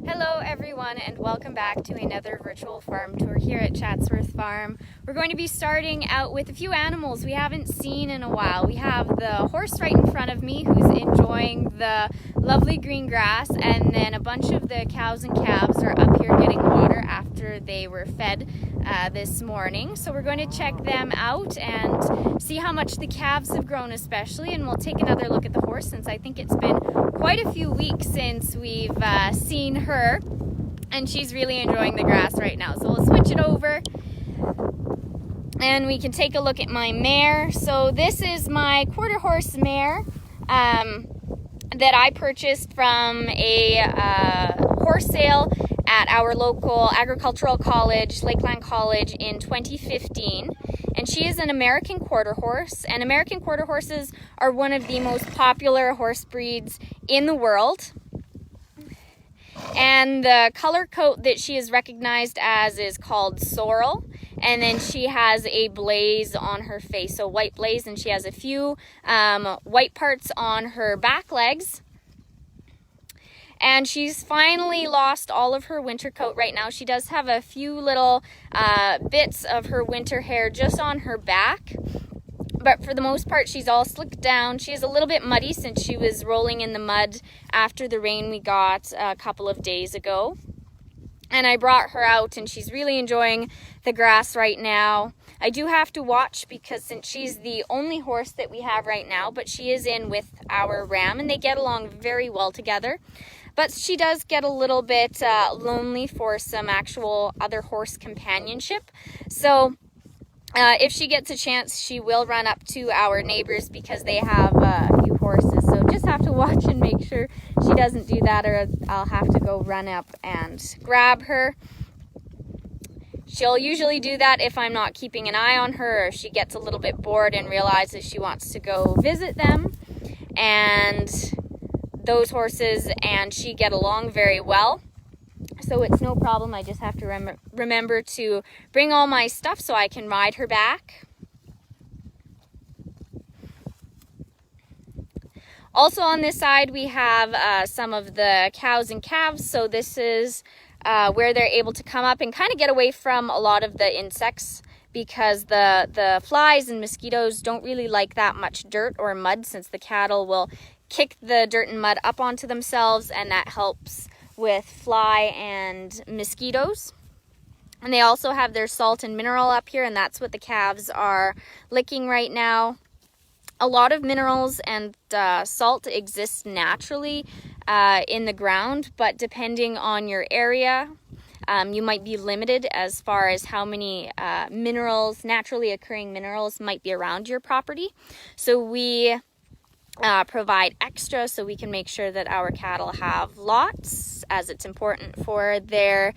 Hello everyone and welcome back to another virtual farm tour here at Chatsworth Farm. We're going to be starting out with a few animals we haven't seen in a while. We have the horse right in front of me who's enjoying the lovely green grass, and then a bunch of the cows and calves are up here getting water after they were fed this morning. So we're going to check them out and see how much the calves have grown especially, and we'll take another look at the horse since I think it's been quite a few weeks since we've seen her, and she's really enjoying the grass right now. So we'll switch it over and we can take a look at my mare. So this is my quarter horse mare that I purchased from a horse sale at our local agricultural college, Lakeland College, in 2015. And she is an American quarter horse, and American quarter horses are one of the most popular horse breeds in the world. And the color coat that she is recognized as is called sorrel, and then she has a blaze on her face, so white blaze, and she has a few white parts on her back legs. And she's finally lost all of her winter coat right now. She does have a few little bits of her winter hair just on her back, but for the most part she's all slicked down. She is a little bit muddy since she was rolling in the mud after the rain we got a couple of days ago. And I brought her out and she's really enjoying the grass right now. I do have to watch because since she's the only horse that we have right now, but she is in with our ram and they get along very well together. But she does get a little bit lonely for some actual other horse companionship. So if she gets a chance, she will run up to our neighbors because they have a few horses. So just have to watch and make sure she doesn't do that, or I'll have to go run up and grab her. She'll usually do that if I'm not keeping an eye on her, or if she gets a little bit bored and realizes she wants to go visit them. And those horses and she get along very well, so it's no problem. I just have to remember to bring all my stuff so I can ride her back. Also on this side we have some of the cows and calves, so this is where they're able to come up and kind of get away from a lot of the insects, because the flies and mosquitoes don't really like that much dirt or mud, since the cattle will kick the dirt and mud up onto themselves, and that helps with fly and mosquitoes. And they also have their salt and mineral up here, and that's what the calves are licking right now. A lot of minerals and salt exist naturally in the ground, but depending on your area, you might be limited as far as how many minerals, naturally occurring minerals, might be around your property. So we provide extra so we can make sure that our cattle have lots, as it's important for their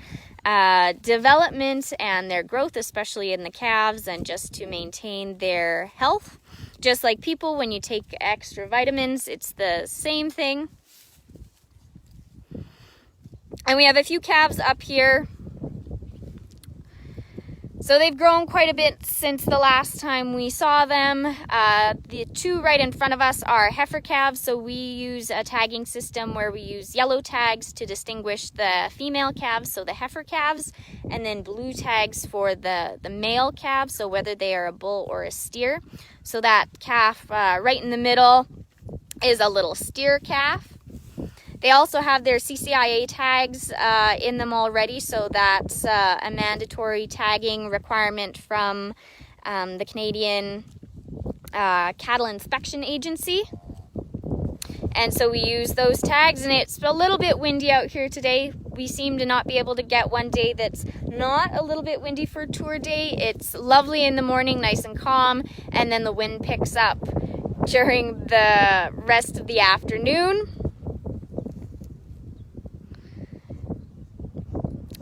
development and their growth, especially in the calves, and just to maintain their health. Just like people, when you take extra vitamins, it's the same thing. And we have a few calves up here. So they've grown quite a bit since the last time we saw them. The two right in front of us are heifer calves, so we use a tagging system where we use yellow tags to distinguish the female calves, so the heifer calves, and then blue tags for the male calves, so whether they are a bull or a steer. So that calf right in the middle is a little steer calf. They also have their CCIA tags in them already, so that's a mandatory tagging requirement from the Canadian Cattle Inspection Agency. And so we use those tags, and it's a little bit windy out here today. We seem to not be able to get one day that's not a little bit windy for tour day. It's lovely in the morning, nice and calm, and then the wind picks up during the rest of the afternoon.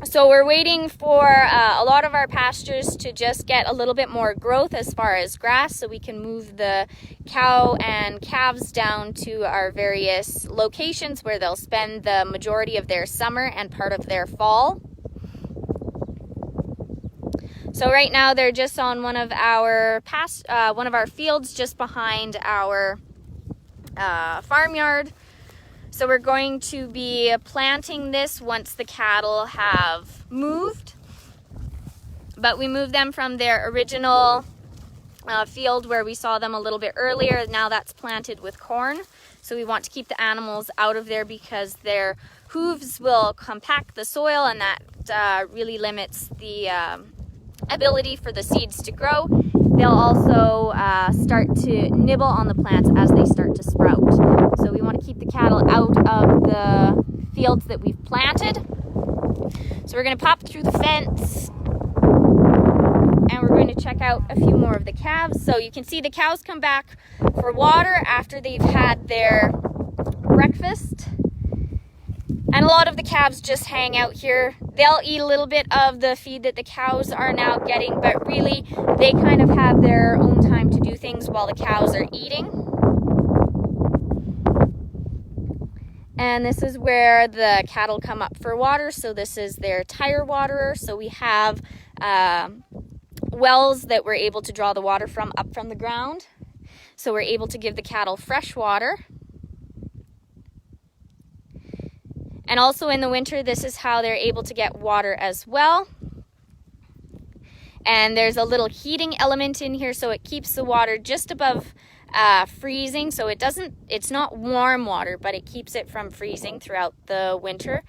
So we're waiting for a lot of our pastures to just get a little bit more growth as far as grass, so we can move the cow and calves down to our various locations where they'll spend the majority of their summer and part of their fall. So right now they're just on one of our fields just behind our farmyard. So we're going to be planting this once the cattle have moved. But we moved them from their original field where we saw them a little bit earlier. Now that's planted with corn. So we want to keep the animals out of there because their hooves will compact the soil, and that really limits the ability for the seeds to grow. They'll also start to nibble on the plants as they start to sprout. So we want to keep the cattle out of the fields that we've planted. So we're going to pop through the fence, and we're going to check out a few more of the calves. So you can see the cows come back for water after they've had their breakfast. And a lot of the calves just hang out here. They'll eat a little bit of the feed that the cows are now getting, but really they kind of have their own time to do things while the cows are eating. And this is where the cattle come up for water. So this is their tire waterer. So we have wells that we're able to draw the water from up from the ground. So we're able to give the cattle fresh water. And also in the winter, this is how they're able to get water as well. And there's a little heating element in here, so it keeps the water just above freezing. So it's not warm water, but it keeps it from freezing throughout the winter.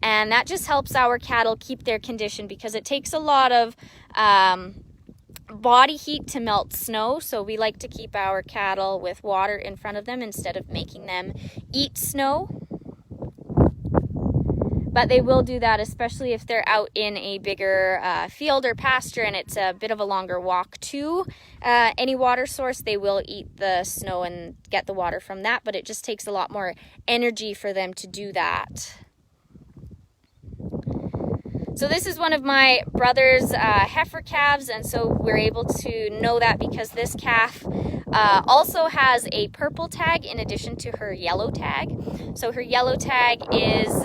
And that just helps our cattle keep their condition because it takes a lot of body heat to melt snow. So we like to keep our cattle with water in front of them instead of making them eat snow. But they will do that, especially if they're out in a bigger field or pasture and it's a bit of a longer walk to any water source. They will eat the snow and get the water from that, but it just takes a lot more energy for them to do that. So this is one of my brother's heifer calves, and so we're able to know that because this calf also has a purple tag in addition to her yellow tag. So her yellow tag is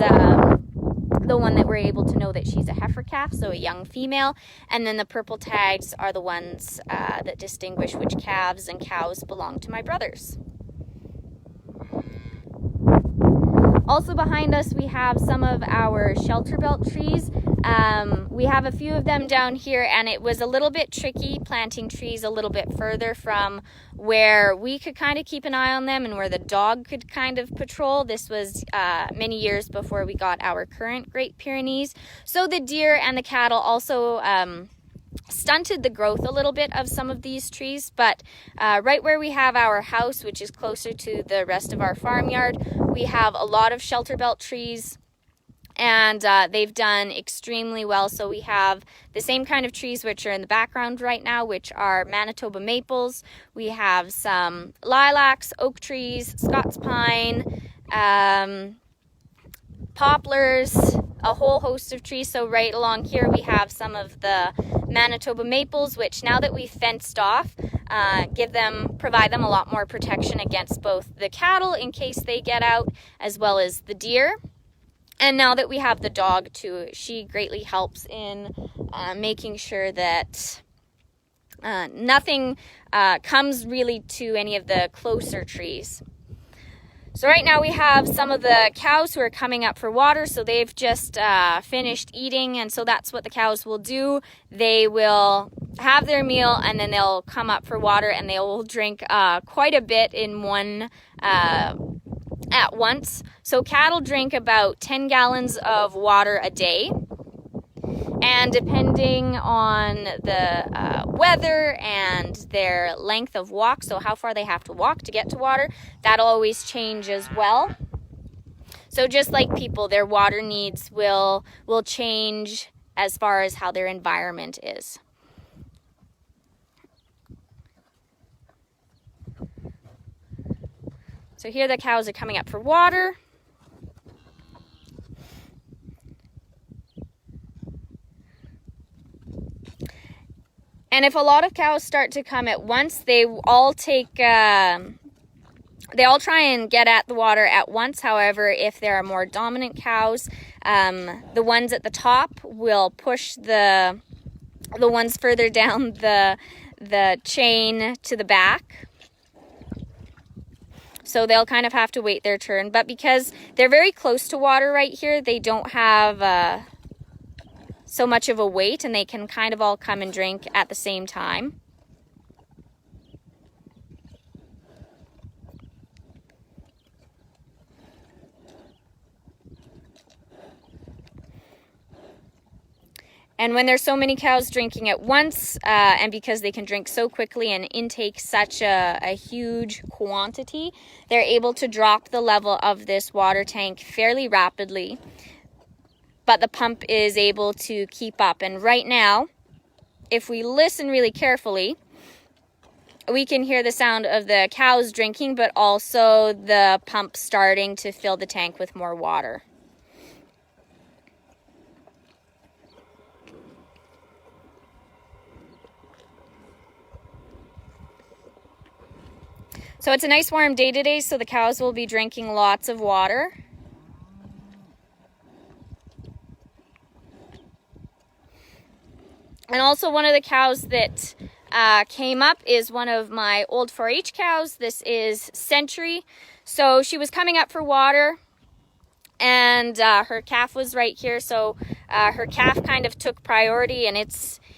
the one that we're able to know that she's a heifer calf, so a young female, and then the purple tags are the ones that distinguish which calves and cows belong to my brothers. Also behind us we have some of our shelter belt trees. We have a few of them down here, and it was a little bit tricky planting trees a little bit further from where we could kind of keep an eye on them and where the dog could kind of patrol. This was many years before we got our current Great Pyrenees. So the deer and the cattle also stunted the growth a little bit of some of these trees, but right where we have our house, which is closer to the rest of our farmyard, we have a lot of shelter belt trees. And they've done extremely well. So we have the same kind of trees which are in the background right now, which are Manitoba maples. We have some lilacs, oak trees, Scots pine, poplars, a whole host of trees. So right along here we have some of the Manitoba maples, which now that we've fenced off, provide them a lot more protection against both the cattle in case they get out, as well as the deer. And now that we have the dog too, she greatly helps in making sure that nothing comes really to any of the closer trees. So right now we have some of the cows who are coming up for water. So they've just finished eating, and so that's what the cows will do. They will have their meal and then they'll come up for water, and they will drink quite a bit in one at once. So cattle drink about 10 gallons of water a day, and depending on the weather and their length of walk, so how far they have to walk to get to water, that'll always change as well. So just like people, their water needs will change as far as how their environment is. So here the cows are coming up for water. And if a lot of cows start to come at once, they all try and get at the water at once. However, if there are more dominant cows, the ones at the top will push the ones further down the chain to the back. So they'll kind of have to wait their turn. But because they're very close to water right here, they don't have so much of a wait, and they can kind of all come and drink at the same time. And when there's so many cows drinking at once, and because they can drink so quickly and intake such a huge quantity, they're able to drop the level of this water tank fairly rapidly. But the pump is able to keep up. And right now, if we listen really carefully, we can hear the sound of the cows drinking, but also the pump starting to fill the tank with more water. So it's a nice warm day today, so the cows will be drinking lots of water. And also one of the cows that came up is one of my old 4-H cows. This is Century. So she was coming up for water, and her calf was right here. So her calf kind of took priority, and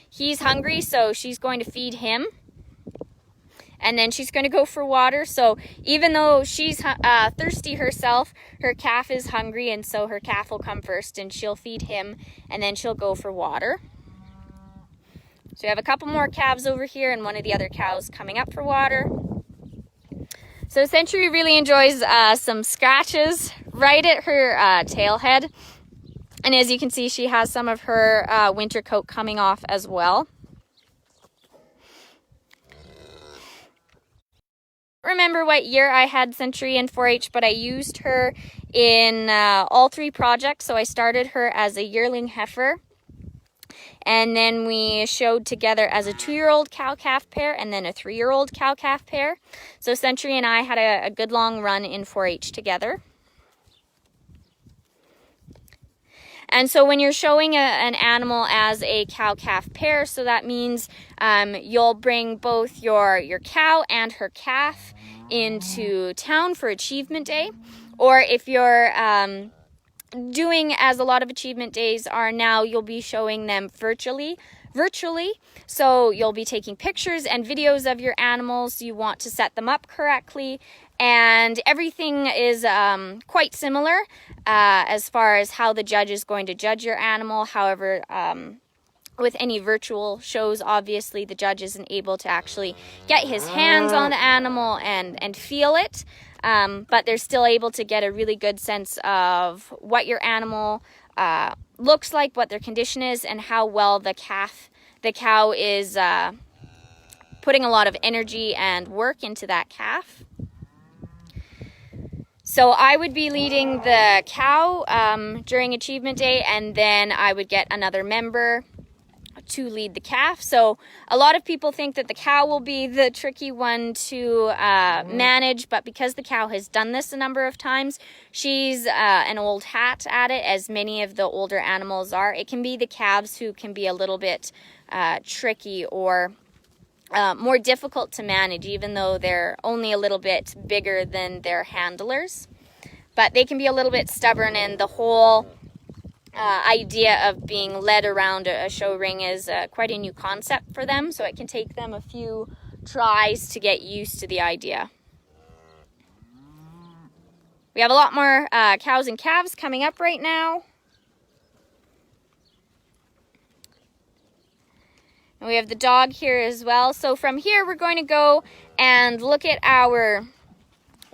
he's hungry, so she's going to feed him. And then she's going to go for water. So even though she's thirsty herself, her calf is hungry, and so her calf will come first, and she'll feed him, and then she'll go for water. So we have a couple more calves over here, and one of the other cows coming up for water. So Century really enjoys some scratches right at her tail head. And as you can see, she has some of her winter coat coming off as well. Remember what year I had Century in 4-H, but I used her in all 3 projects. So I started her as a yearling heifer, and then we showed together as a 2-year-old cow-calf pair, and then a 3-year-old cow-calf pair. So Century and I had a good long run in 4-H together. And so when you're showing an animal as a cow-calf pair, so that means you'll bring both your cow and her calf into town for Achievement Day. Or if you're doing, as a lot of Achievement Days are now, you'll be showing them virtually. So you'll be taking pictures and videos of your animals. You want to set them up correctly. And everything is quite similar as far as how the judge is going to judge your animal. However, with any virtual shows, obviously the judge isn't able to actually get his hands on the animal and feel it. But they're still able to get a really good sense of what your animal looks like, what their condition is, and how well the cow is putting a lot of energy and work into that calf. So I would be leading the cow during Achievement Day, and then I would get another member to lead the calf. So a lot of people think that the cow will be the tricky one to manage, but because the cow has done this a number of times, she's an old hat at it, as many of the older animals are. It can be the calves who can be a little bit tricky or more difficult to manage, even though they're only a little bit bigger than their handlers. But they can be a little bit stubborn, and the whole idea of being led around a show ring is quite a new concept for them, so it can take them a few tries to get used to the idea. We have a lot more cows and calves coming up right now. And we have the dog here as well. So from here, we're going to go and look at our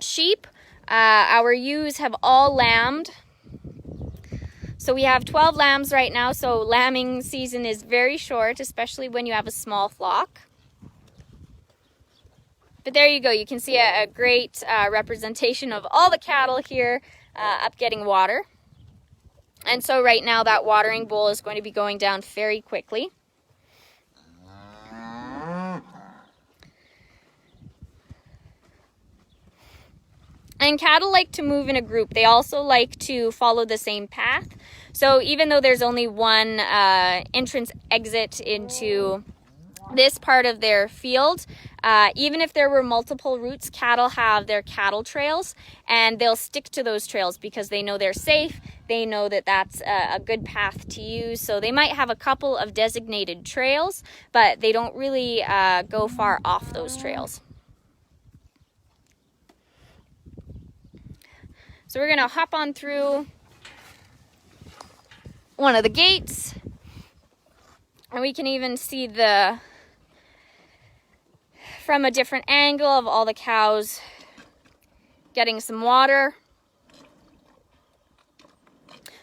sheep. Our ewes have all lambed. So we have 12 lambs right now. So lambing season is very short, especially when you have a small flock. But there you go. You can see a great representation of all the cattle here up getting water. And so right now that watering bowl is going to be going down very quickly. And cattle like to move in a group. They also like to follow the same path. So even though there's only one entrance exit into this part of their field. Even if there were multiple routes, cattle have their cattle trails, and they'll stick to those trails because they know they're safe. They know that that's a good path to use. So they might have a couple of designated trails, but they don't really go far off those trails. So we're gonna hop on through one of the gates, and we can even see from a different angle of all the cows getting some water.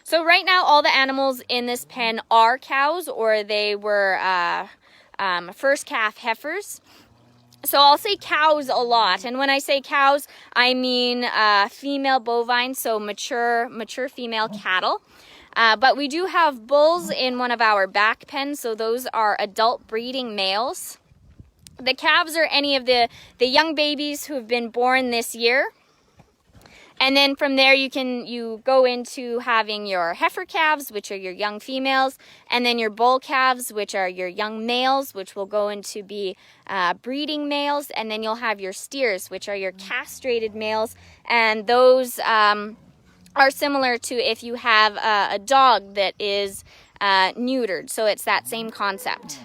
So right now all the animals in this pen are cows, or they were first calf heifers. So I'll say cows a lot, and when I say cows, I mean female bovine, so mature female cattle. But we do have bulls in one of our back pens, so those are adult breeding males. The calves are any of the young babies who have been born this year. And then from there you go into having your heifer calves, which are your young females, and then your bull calves, which are your young males, which will go into be breeding males, and then you'll have your steers, which are your castrated males, and those are similar to if you have a dog that is neutered, so it's that same concept.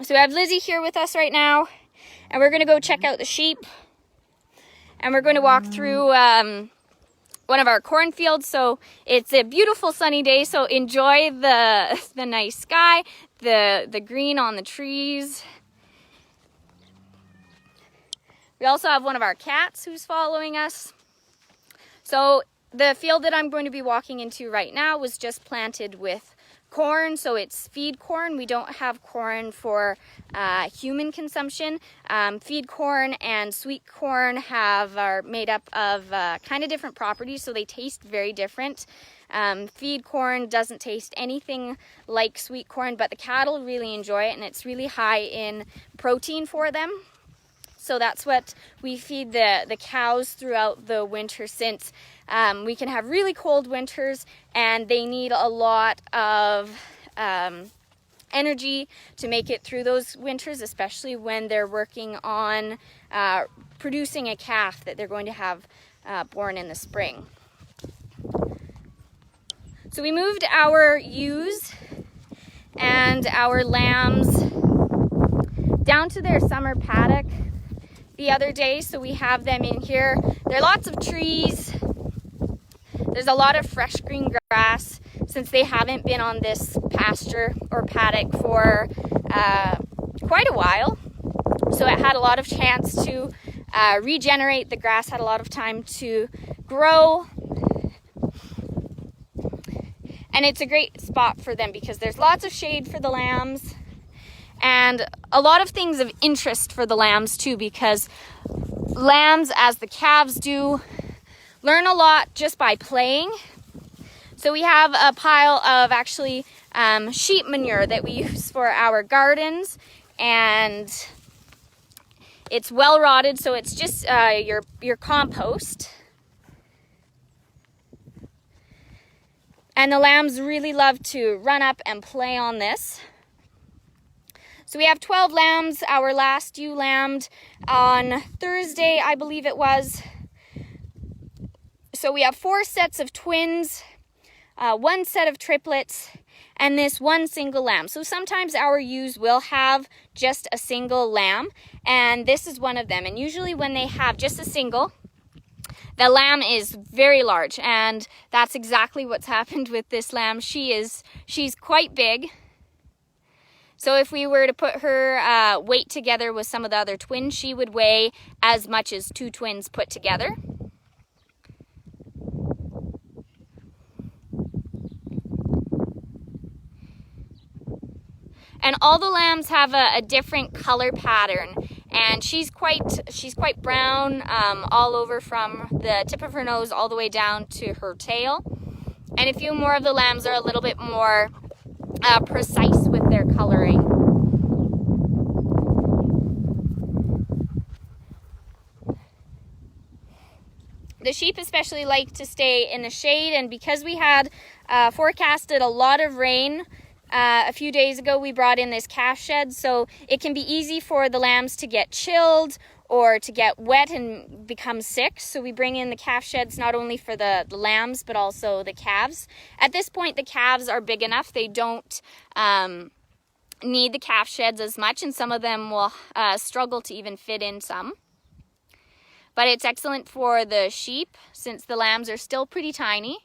So we have Lizzie here with us right now, and we're going to go check out the sheep. And we're going to walk through one of our cornfields. So it's a beautiful sunny day, so enjoy the nice sky, the green on the trees. We also have one of our cats who's following us. So the field that I'm going to be walking into right now was just planted with corn, so it's feed corn. We don't have corn for human consumption. Feed corn and sweet corn are made up of kind of different properties, so they taste very different. Feed corn doesn't taste anything like sweet corn, but the cattle really enjoy it, and it's really high in protein for them. So that's what we feed the cows throughout the winter, since we can have really cold winters and they need a lot of energy to make it through those winters, especially when they're working on producing a calf that they're going to have born in the spring. So we moved our ewes and our lambs down to their summer paddock the other day, so we have them in here. There are lots of trees. There's a lot of fresh green grass since they haven't been on this pasture or paddock for quite a while. So it had a lot of chance to regenerate. The grass had a lot of time to grow. And it's a great spot for them because there's lots of shade for the lambs. And a lot of things of interest for the lambs too, because lambs, as the calves do, learn a lot just by playing. So we have a pile of actually sheep manure that we use for our gardens, and it's well rotted, so it's just your compost. And the lambs really love to run up and play on this. So we have 12 lambs. Our last ewe lambed on Thursday, I believe it was. So we have 4 sets of twins, 1 set of triplets, and this one single lamb. So sometimes our ewes will have just a single lamb, and this is one of them. And usually when they have just a single, the lamb is very large, and that's exactly what's happened with this lamb. She's quite big. So if we were to put her weight together with some of the other twins, she would weigh as much as 2 twins put together. And all the lambs have a different color pattern, and she's quite brown all over from the tip of her nose all the way down to her tail. And a few more of the lambs are a little bit more precise with their coloring. The sheep especially like to stay in the shade, and because we had forecasted a lot of rain A few days ago, we brought in this calf shed, so it can be easy for the lambs to get chilled or to get wet and become sick. So we bring in the calf sheds not only for the lambs, but also the calves. At this point, the calves are big enough. They don't need the calf sheds as much, and some of them will struggle to even fit in some. But it's excellent for the sheep since the lambs are still pretty tiny.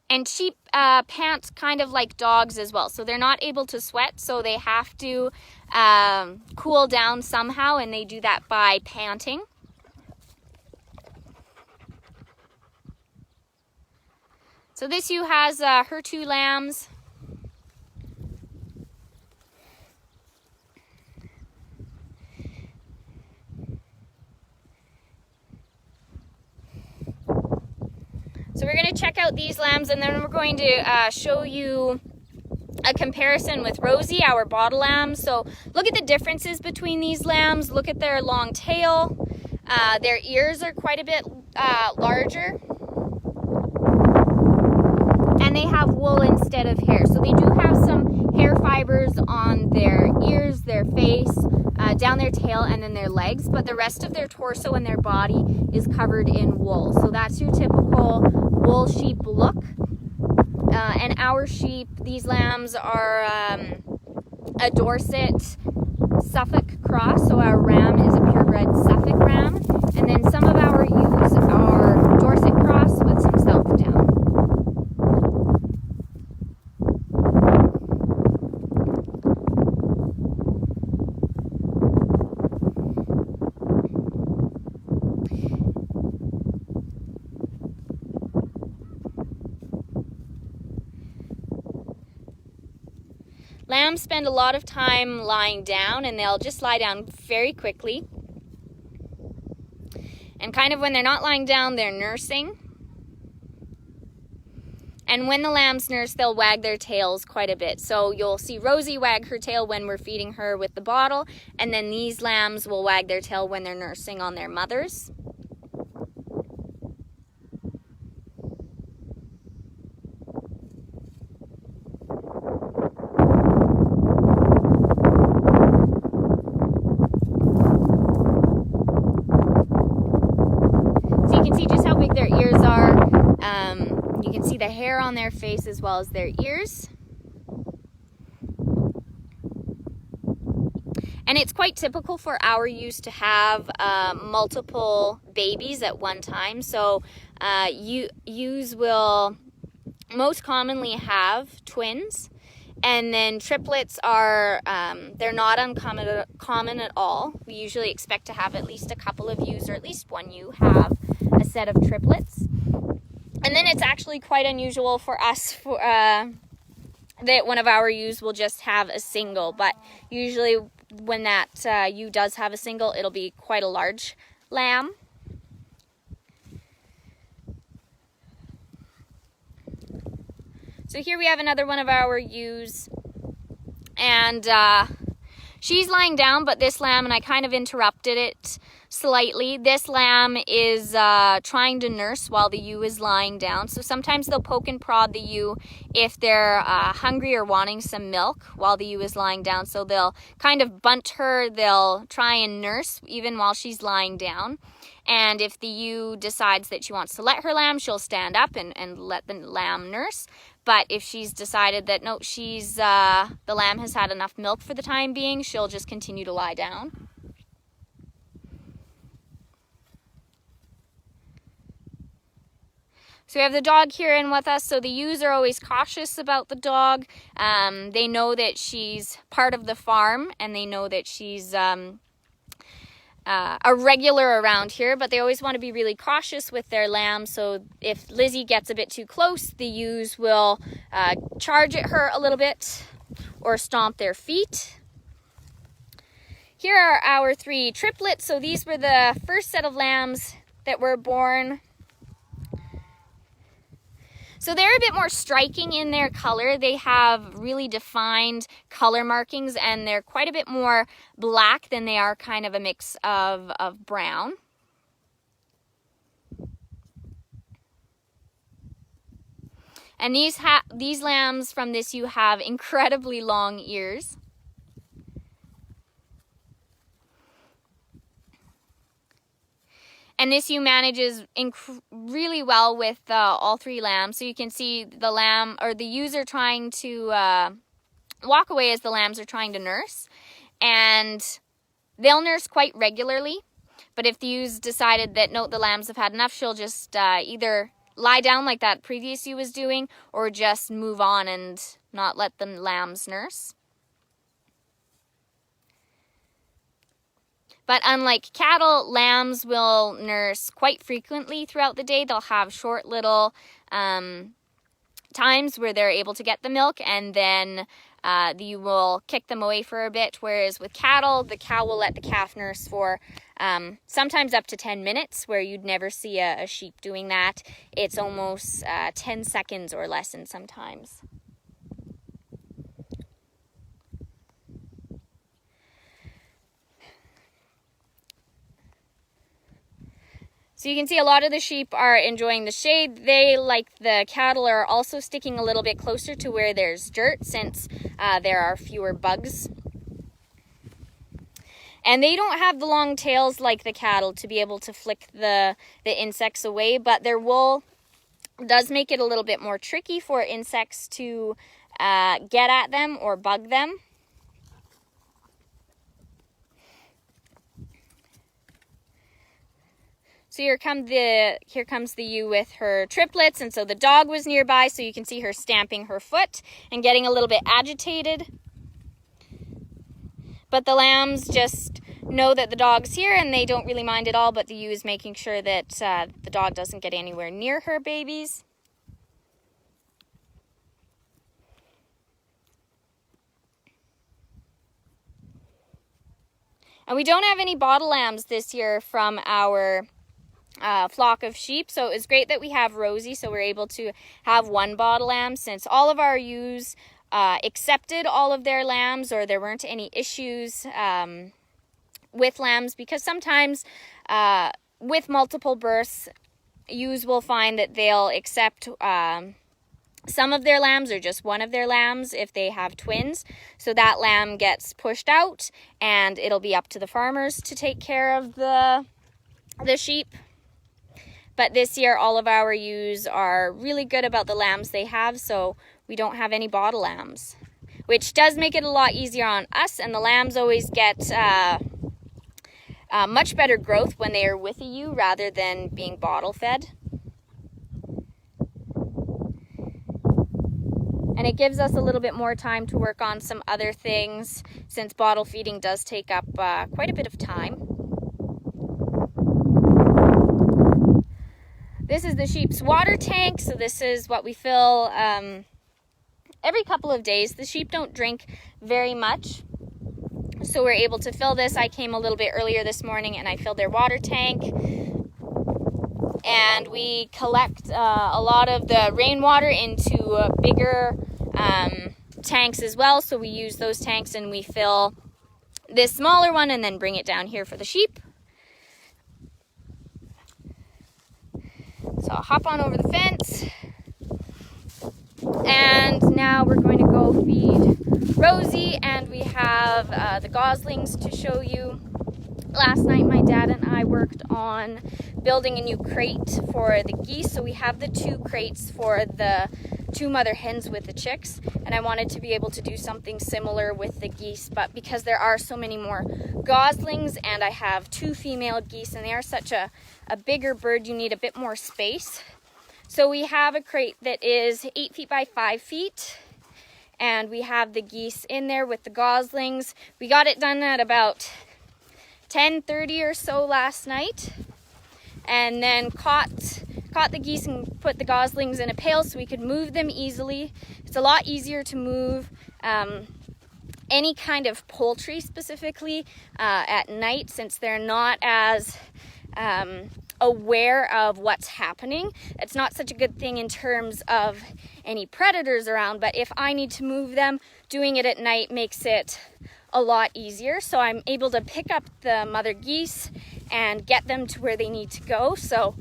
And sheep pant kind of like dogs as well. So they're not able to sweat, so they have to cool down somehow, and they do that by panting. So this ewe has her 2 lambs. So we're going to check out these lambs, and then we're going to show you a comparison with Rosie, our bottle lamb. So look at the differences between these lambs. Look at their long tail. Their ears are quite a bit larger. And they have wool instead of hair. So they do have some hair fibers on their ears, their face, down their tail, and then their legs. But the rest of their torso and their body is covered in wool. So that's your typical wool sheep look. And our sheep, these lambs are a Dorset Suffolk cross. So our ram is a purebred Suffolk ram. And then some of our ewes are Dorset cross with some Southdown. Lambs spend a lot of time lying down, and they'll just lie down very quickly. And kind of when they're not lying down, they're nursing. And when the lambs nurse, they'll wag their tails quite a bit. So you'll see Rosie wag her tail when we're feeding her with the bottle, and then these lambs will wag their tail when they're nursing on their mothers. The hair on their face as well as their ears. And it's quite typical for our ewes to have multiple babies at one time. So ewes will most commonly have twins, and then triplets are they're not uncommon at all. We usually expect to have at least a couple of ewes, or at least one ewe have a set of triplets. And then it's actually quite unusual for us that one of our ewes will just have a single. But usually when that ewe does have a single, it'll be quite a large lamb. So here we have another one of our ewes. And she's lying down, but this lamb, and I kind of interrupted it slightly. This lamb is trying to nurse while the ewe is lying down. So sometimes they'll poke and prod the ewe if they're hungry or wanting some milk while the ewe is lying down. So they'll kind of bunt her. They'll try and nurse even while she's lying down. And if the ewe decides that she wants to let her lamb, she'll stand up and let the lamb nurse. But if she's decided that no, the lamb has had enough milk for the time being, she'll just continue to lie down. So we have the dog here in with us. So the ewes are always cautious about the dog. They know that she's part of the farm, and they know that she's a regular around here, but they always want to be really cautious with their lamb. So if Lizzie gets a bit too close, the ewes will charge at her a little bit or stomp their feet. Here are our 3 triplets. So these were the first set of lambs that were born. So they're a bit more striking in their color. They have really defined color markings, and they're quite a bit more black than they are kind of a mix of brown. And these lambs from this ewe have incredibly long ears. And this ewe manages really well with all three lambs. So you can see the lamb, or the ewes are trying to walk away as the lambs are trying to nurse. And they'll nurse quite regularly. But if the ewes decided that, no, the lambs have had enough, she'll just either lie down like that previous ewe was doing, or just move on and not let the lambs nurse. But unlike cattle, lambs will nurse quite frequently throughout the day. They'll have short little times where they're able to get the milk, and then you will kick them away for a bit. Whereas with cattle, the cow will let the calf nurse for sometimes up to 10 minutes, where you'd never see a sheep doing that. It's almost 10 seconds or less in sometimes. So you can see a lot of the sheep are enjoying the shade. They, like the cattle, are also sticking a little bit closer to where there's dirt, since there are fewer bugs. And they don't have the long tails like the cattle to be able to flick the insects away, but their wool does make it a little bit more tricky for insects to get at them or bug them. So here comes the ewe with her triplets, and so the dog was nearby, so you can see her stamping her foot and getting a little bit agitated. But the lambs just know that the dog's here, and they don't really mind at all, but the ewe is making sure that the dog doesn't get anywhere near her babies. And we don't have any bottle lambs this year from our flock of sheep, so it was great that we have Rosie, so we're able to have one bottle lamb, since all of our ewes accepted all of their lambs, or there weren't any issues with lambs, because sometimes with multiple births, ewes will find that they'll accept some of their lambs or just one of their lambs if they have twins. So that lamb gets pushed out, and it'll be up to the farmers to take care of the sheep. But this year, all of our ewes are really good about the lambs they have, so we don't have any bottle lambs, which does make it a lot easier on us. And the lambs always get much better growth when they are with a ewe rather than being bottle fed. And it gives us a little bit more time to work on some other things, since bottle feeding does take up quite a bit of time. This is the sheep's water tank, so this is what we fill every couple of days. The sheep don't drink very much, so we're able to fill this. I came a little bit earlier this morning and I filled their water tank. And we collect a lot of the rainwater into bigger tanks as well, so we use those tanks and we fill this smaller one and then bring it down here for the sheep. So I'll hop on over the fence, and now we're going to go feed Rosie, and we have the goslings to show you. Last night my dad and I worked on building a new crate for the geese, so we have the 2 crates for the 2 mother hens with the chicks, and I wanted to be able to do something similar with the geese, but because there are so many more goslings and I have 2 female geese and they are such a bigger bird, you need a bit more space. So we have a crate that is 8 feet by 5 feet, and we have the geese in there with the goslings. We got it done at about 10:30 or so last night, and then caught the geese and put the goslings in a pail so we could move them easily. It's a lot easier to move any kind of poultry specifically at night, since they're not as aware of what's happening. It's not such a good thing in terms of any predators around, but if I need to move them, doing it at night makes it a lot easier. So I'm able to pick up the mother geese and get them to where they need to go. So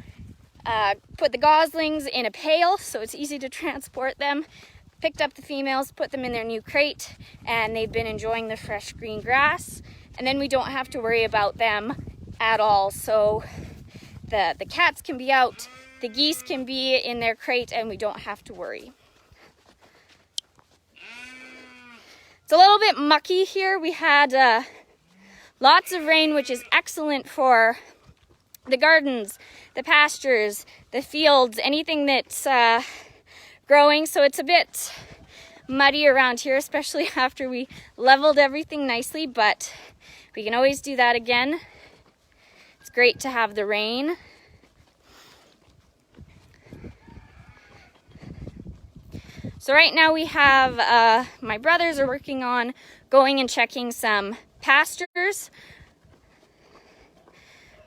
put the goslings in a pail so it's easy to transport them. Picked up the females, put them in their new crate, and they've been enjoying the fresh green grass. And then we don't have to worry about them at all. So the cats can be out, the geese can be in their crate, and we don't have to worry. It's a little bit mucky here. We had lots of rain, which is excellent for the gardens, the pastures, the fields, anything that's growing. So it's a bit muddy around here, especially after we leveled everything nicely, but we can always do that again. It's great to have the rain. So right now we have, my brothers are working on going and checking some pastures.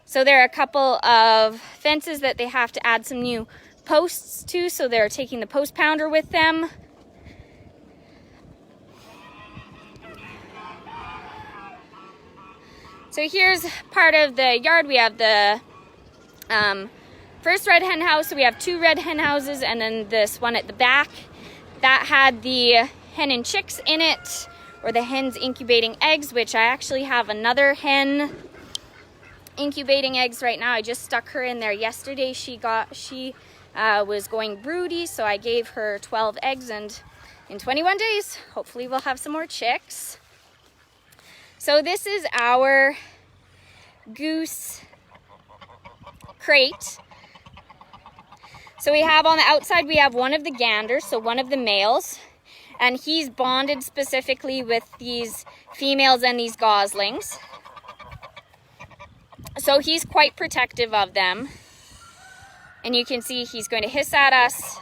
So there are a couple of fences that they have to add some new posts to, so they're taking the post pounder with them. So here's part of the yard. We have the first red hen house, so we have 2 red hen houses, and then this one at the back that had the hen and chicks in it, or the hens incubating eggs, which I actually have another hen incubating eggs right now. I just stuck her in there yesterday. She was going broody, so I gave her 12 eggs, and in 21 days, hopefully we'll have some more chicks. So this is our goose crate. So we have on the outside, we have one of the ganders, so one of the males, and he's bonded specifically with these females and these goslings. So he's quite protective of them. And you can see he's going to hiss at us.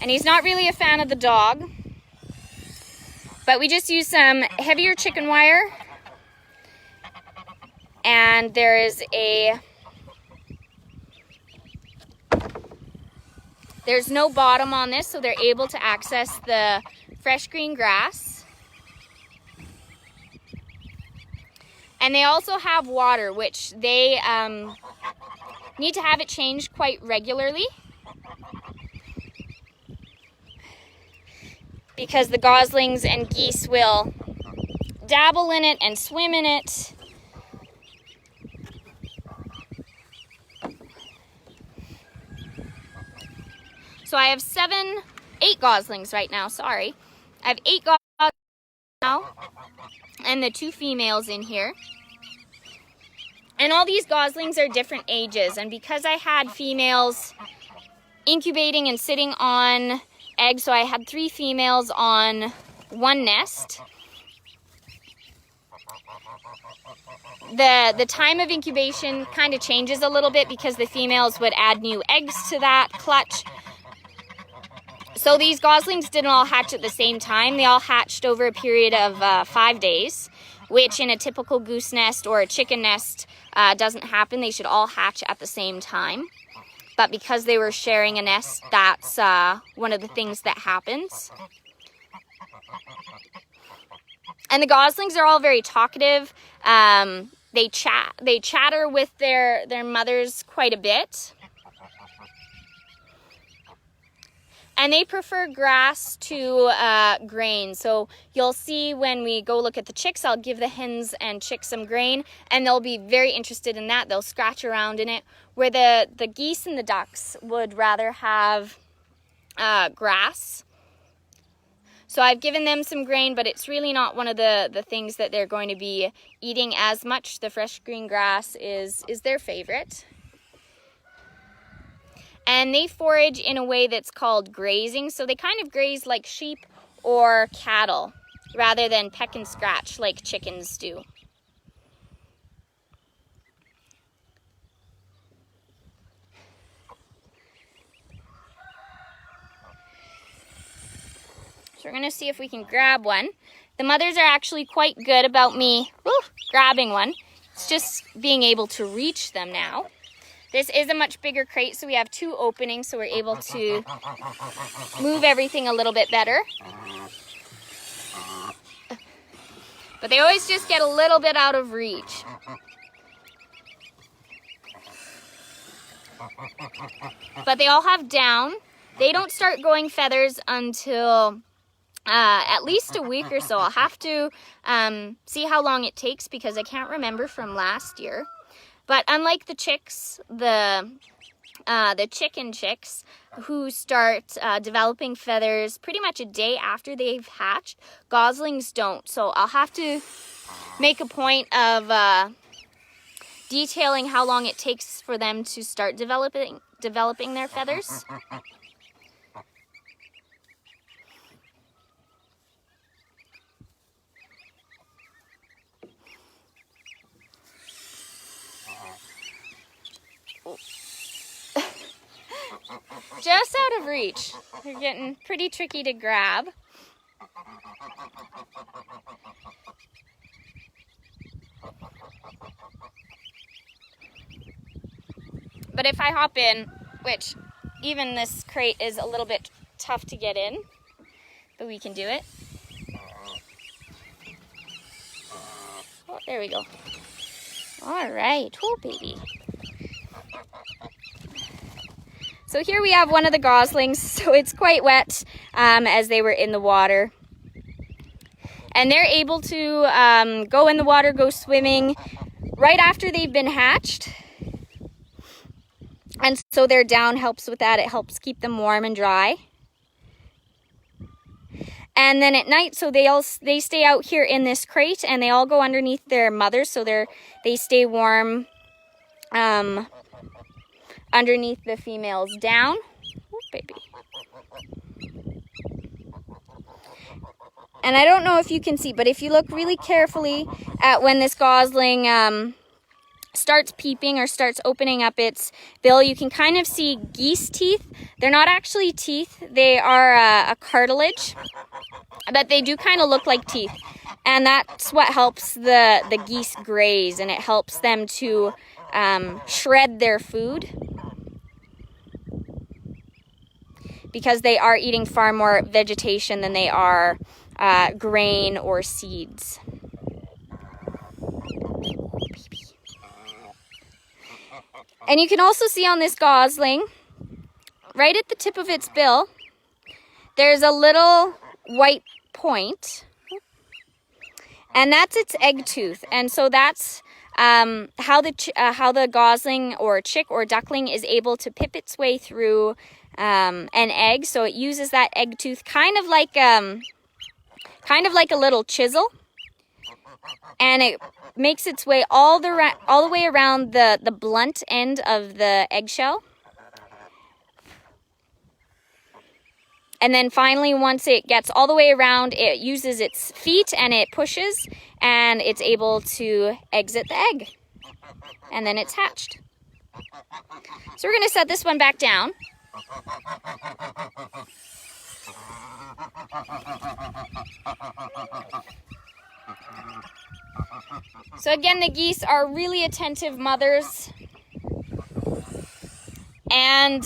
And he's not really a fan of the dog. But we just use some heavier chicken wire. And there's no bottom on this, so they're able to access the fresh green grass. And they also have water, which they need to have it changed quite regularly, because the goslings and geese will dabble in it and swim in it. So I have 8 goslings right now, sorry. I have 8 goslings now, and the 2 females in here. And all these goslings are different ages, and because I had females incubating and sitting on eggs, so I had 3 females on 1 nest. The time of incubation kind of changes a little bit because the females would add new eggs to that clutch. So these goslings didn't all hatch at the same time. They all hatched over a period of 5 days, which in a typical goose nest or a chicken nest doesn't happen. They should all hatch at the same time. But because they were sharing a nest, that's one of the things that happens. And the goslings are all very talkative. They chatter with their mothers quite a bit. And they prefer grass to grain. So you'll see when we go look at the chicks, I'll give the hens and chicks some grain, and they'll be very interested in that. They'll scratch around in it, where the geese and the ducks would rather have grass. So I've given them some grain, but it's really not one of the things that they're going to be eating as much. The fresh green grass is their favorite. And they forage in a way that's called grazing. So they kind of graze like sheep or cattle rather than peck and scratch like chickens do. So we're going to see if we can grab one. The mothers are actually quite good about me grabbing one. It's just being able to reach them now. This is a much bigger crate, so we have 2 openings, so we're able to move everything a little bit better. But they always just get a little bit out of reach. But they all have down. They don't start growing feathers until at least a week or so. I'll have to see how long it takes because I can't remember from last year. But unlike the chicks, the chicken chicks who start developing feathers pretty much a day after they've hatched, goslings don't. So I'll have to make a point of detailing how long it takes for them to start developing their feathers. Just out of reach. They're getting pretty tricky to grab. But if I hop in, which even this crate is a little bit tough to get in, but we can do it. Oh, there we go. All right, oh baby. So here we have one of the goslings, so it's quite wet as they were in the water. And they're able to go in the water, go swimming right after they've been hatched. And so their down helps with that. It helps keep them warm and dry. And then at night, so they stay out here in this crate and they all go underneath their mothers, so they stay warm underneath the female's down. Oh, baby. And I don't know if you can see, but if you look really carefully at when this gosling starts peeping or starts opening up its bill, you can kind of see geese teeth. They're not actually teeth. They are a cartilage, but they do kind of look like teeth. And that's what helps the geese graze, and it helps them to shred their food, because they are eating far more vegetation than they are grain or seeds. And you can also see on this gosling, right at the tip of its bill, there's a little white point, and that's its egg tooth. And so that's how the gosling or chick or duckling is able to pip its way through an egg. So it uses that egg tooth kind of like a little chisel, and it makes its way all the way around the blunt end of the eggshell. And then finally, once it gets all the way around, it uses its feet and it pushes, and it's able to exit the egg. And then it's hatched. So we're going to set this one back down. So again, the geese are really attentive mothers. And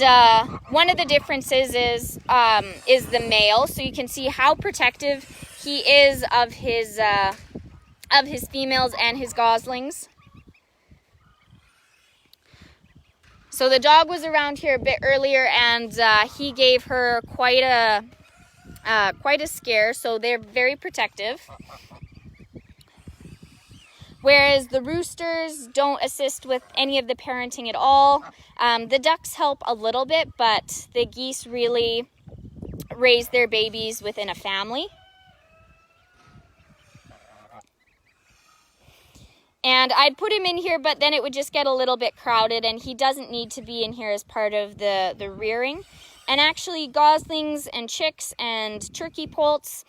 one of the differences is the male. So you can see how protective he is of his females and his goslings. So the dog was around here a bit earlier, and he gave her quite a scare. So they're very protective. Whereas the roosters don't assist with any of the parenting at all. The ducks help a little bit, but the geese really raise their babies within a family. And I'd put him in here, but then it would just get a little bit crowded, and he doesn't need to be in here as part of the rearing. And actually, goslings and chicks and turkey poults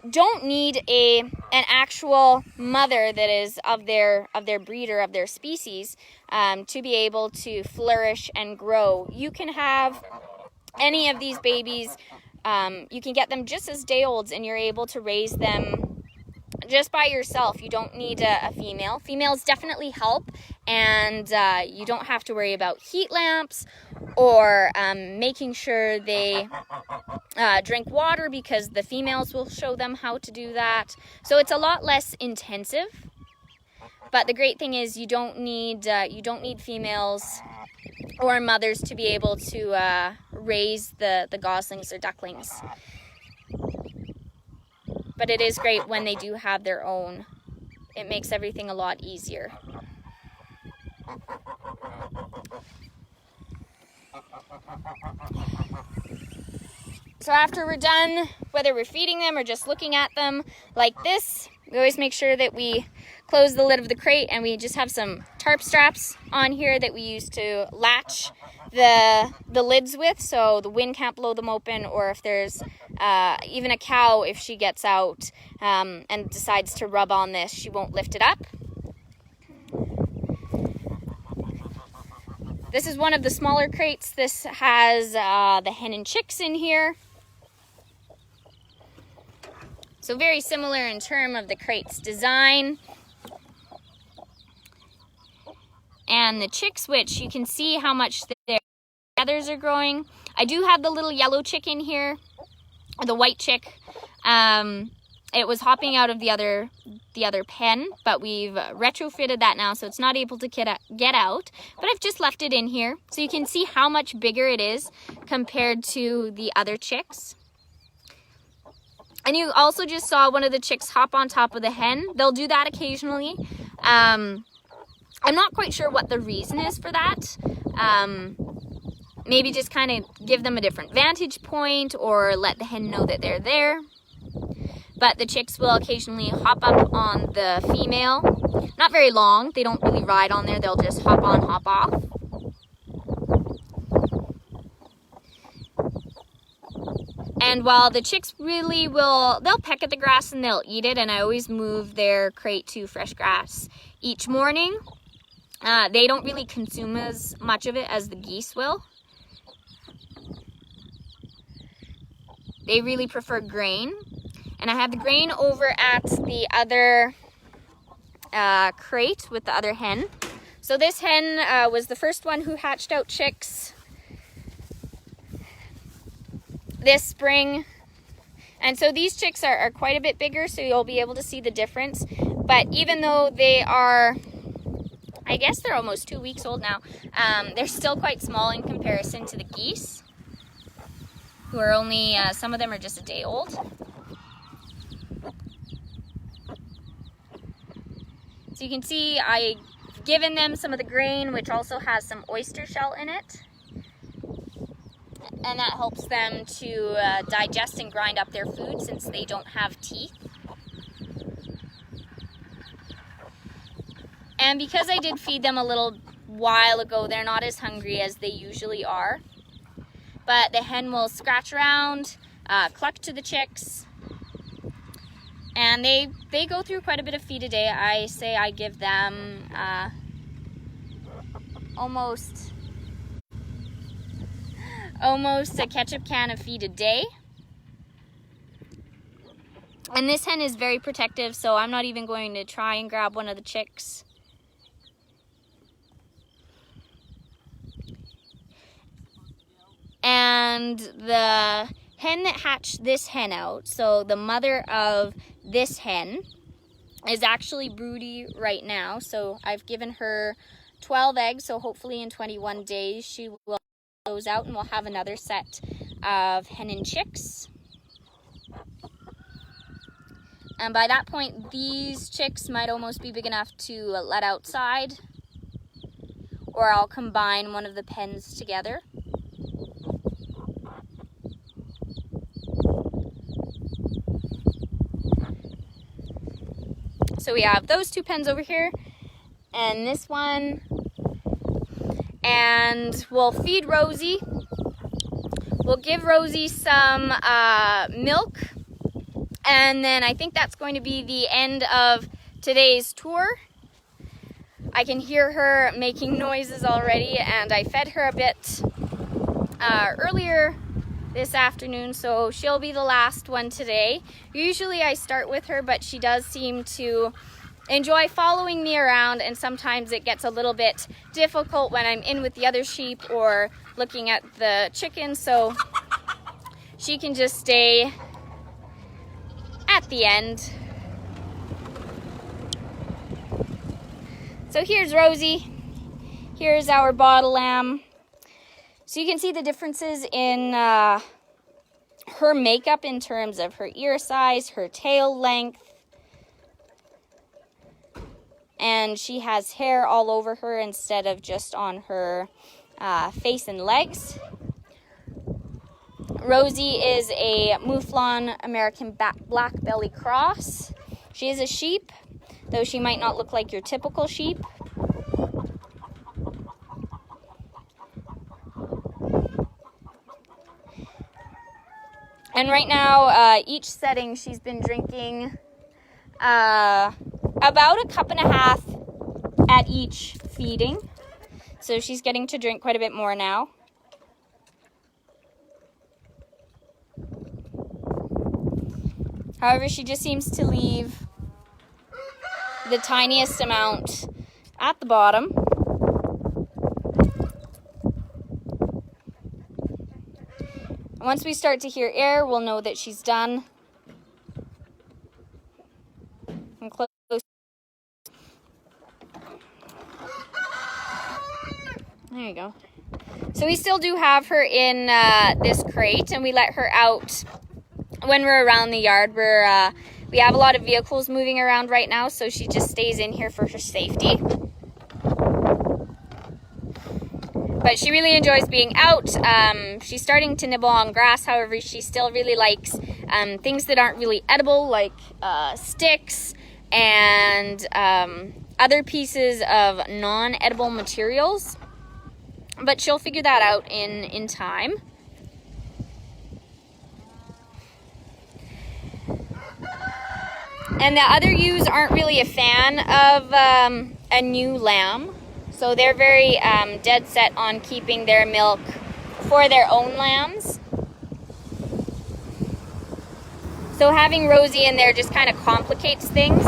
don't need an actual mother that is of their breed or of their species to be able to flourish and grow. You can have any of these babies, you can get them just as day olds, and you're able to raise them just by yourself. You don't need a female. Females definitely help, and you don't have to worry about heat lamps or making sure they drink water, because the females will show them how to do that. So it's a lot less intensive. But the great thing is you don't need females or mothers to be able to raise the goslings or ducklings. But it is great when they do have their own. It makes everything a lot easier. So after we're done, whether we're feeding them or just looking at them like this, we always make sure that we close the lid of the crate, and we just have some tarp straps on here that we use to latch the lids with, so the wind can't blow them open, or if there's even a cow, if she gets out and decides to rub on this, she won't lift it up. This is one of the smaller crates. This has the hen and chicks in here. So very similar in terms of the crate's design. And the chicks, which you can see how much their feathers are growing. I do have the little yellow chick in here, or the white chick. It was hopping out of the other pen, but we've retrofitted that now, so it's not able to get out. But I've just left it in here, so you can see how much bigger it is compared to the other chicks. And you also just saw one of the chicks hop on top of the hen. They'll do that occasionally. I'm not quite sure what the reason is for that. Maybe just kind of give them a different vantage point, or let the hen know that they're there. But the chicks will occasionally hop up on the female. Not very long. They don't really ride on there. They'll just hop on, hop off. And while the chicks really they'll peck at the grass and they'll eat it, and I always move their crate to fresh grass each morning. They don't really consume as much of it as the geese will. They really prefer grain. And I have the grain over at the other crate with the other hen. So this hen was the first one who hatched out chicks this spring. And so these chicks are quite a bit bigger, so you'll be able to see the difference. But even though they are, I guess they're almost 2 weeks old now, they're still quite small in comparison to the geese, who are only, some of them are just a day old. So you can see I've given them some of the grain, which also has some oyster shell in it. And that helps them to digest and grind up their food, since they don't have teeth. And because I did feed them a little while ago, they're not as hungry as they usually are. But the hen will scratch around, cluck to the chicks. And they go through quite a bit of feed a day. I say I give them almost a ketchup can of feed a day. And this hen is very protective, so I'm not even going to try and grab one of the chicks. And the hen that hatched this hen out, so the mother of this hen, is actually broody right now. So I've given her 12 eggs, so hopefully in 21 days she will those out, and we'll have another set of hen and chicks. And by that point, these chicks might almost be big enough to let outside, or I'll combine one of the pens together. So we have those two pens over here, and this one. And we'll feed Rosie. We'll give Rosie some milk. And then I think that's going to be the end of today's tour. I can hear her making noises already, and I fed her a bit earlier this afternoon, so she'll be the last one today. Usually I start with her, but she does seem to enjoy following me around, and sometimes it gets a little bit difficult when I'm in with the other sheep or looking at the chickens, so she can just stay at the end. So here's Rosie. Here's our bottle lamb. So you can see the differences in her makeup in terms of her ear size, her tail length, and she has hair all over her instead of just on her face and legs. Rosie is a Mouflon American Black Belly Cross. She is a sheep, though she might not look like your typical sheep. And right now, each setting, she's been drinking about a cup and a half at each feeding. So she's getting to drink quite a bit more now. However, she just seems to leave the tiniest amount at the bottom. Once we start to hear air, we'll know that she's done. And close. There you go. So we still do have her in this crate, and we let her out when we're around the yard. We have a lot of vehicles moving around right now, so she just stays in here for her safety. But she really enjoys being out. She's starting to nibble on grass. However, she still really likes things that aren't really edible, like sticks and other pieces of non-edible materials. But she'll figure that out in time. And the other ewes aren't really a fan of a new lamb. So they're very dead set on keeping their milk for their own lambs. So having Rosie in there just kind of complicates things.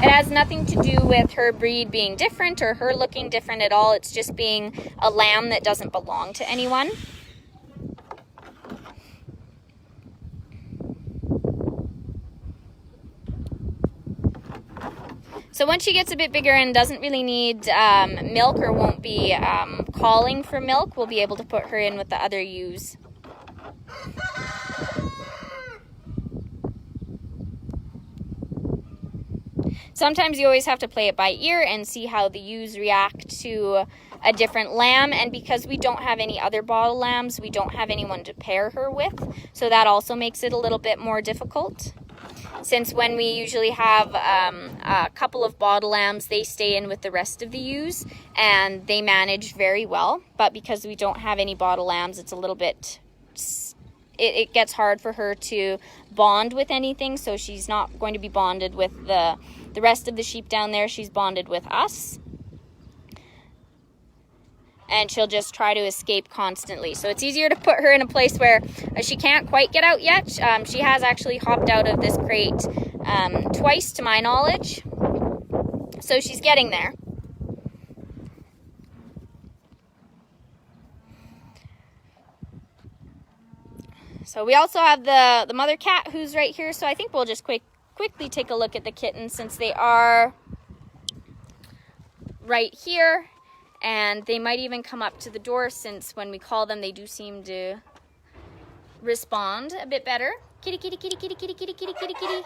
It has nothing to do with her breed being different or her looking different at all. It's just being a lamb that doesn't belong to anyone. So once she gets a bit bigger and doesn't really need milk or won't be calling for milk, we'll be able to put her in with the other ewes. Sometimes you always have to play it by ear and see how the ewes react to a different lamb. And because we don't have any other bottle lambs, we don't have anyone to pair her with. So that also makes it a little bit more difficult. Since when we usually have a couple of bottle lambs, they stay in with the rest of the ewes and they manage very well. But because we don't have any bottle lambs, it's a little bit, it gets hard for her to bond with anything. So she's not going to be bonded with the rest of the sheep down there. She's bonded with us. And she'll just try to escape constantly. So it's easier to put her in a place where she can't quite get out yet. She has actually hopped out of this crate twice to my knowledge. So she's getting there. So we also have the mother cat who's right here. So I think we'll just quickly take a look at the kittens since they are right here. And they might even come up to the door since when we call them, they do seem to respond a bit better. Kitty, kitty, kitty, kitty, kitty, kitty, kitty, kitty, kitty.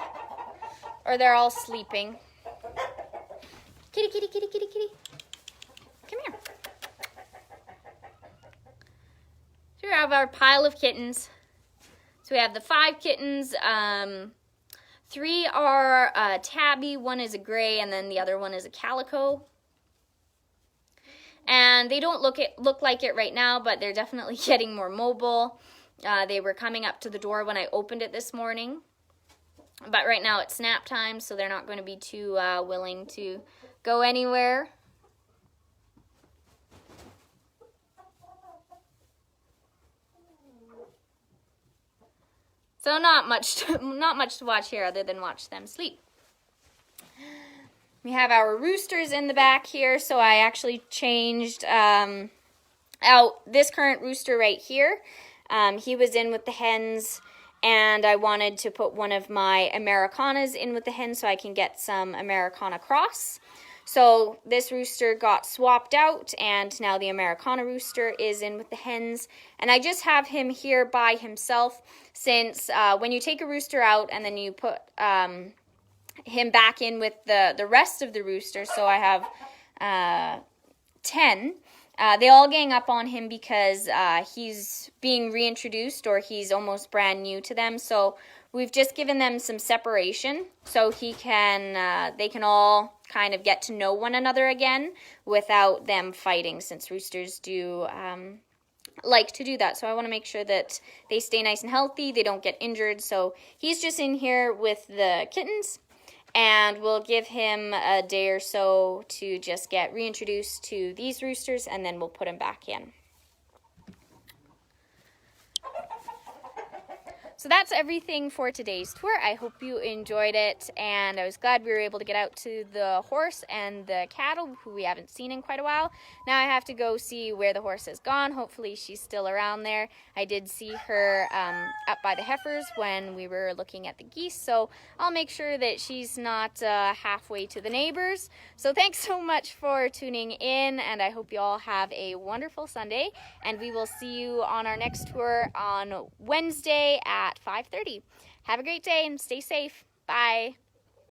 Or they're all sleeping. Kitty, kitty, kitty, kitty, kitty. Come here. So we have our pile of kittens. So we have the 5 kittens. 3 are tabby, 1 is a gray, and then the other one is a calico. And they don't look like it right now, but they're definitely getting more mobile. They were coming up to the door when I opened it this morning. But right now it's nap time, so they're not going to be too willing to go anywhere. So not much to watch here other than watch them sleep. We have our roosters in the back here, so I actually changed out this current rooster right here. He was in with the hens, and I wanted to put one of my Americanas in with the hens so I can get some Americana cross. So this rooster got swapped out, and now the Americana rooster is in with the hens. And I just have him here by himself, since when you take a rooster out and then you put him back in with the rest of the roosters, so I have 10, they all gang up on him because he's being reintroduced, or he's almost brand new to them. So we've just given them some separation so they can all kind of get to know one another again without them fighting, since roosters do like to do that. So I want to make sure that they stay nice and healthy, they don't get injured. So he's just in here with the kittens, and we'll give him a day or so to just get reintroduced to these roosters, and then we'll put him back in. So that's everything for today's tour. I hope you enjoyed it, and I was glad we were able to get out to the horse and the cattle, who we haven't seen in quite a while. Now I have to go see where the horse has gone. Hopefully she's still around there. I did see her up by the heifers when we were looking at the geese, so I'll make sure that she's not halfway to the neighbors. So thanks so much for tuning in, and I hope you all have a wonderful Sunday, and we will see you on our next tour on Wednesday at 5:30. Have a great day and stay safe. Bye.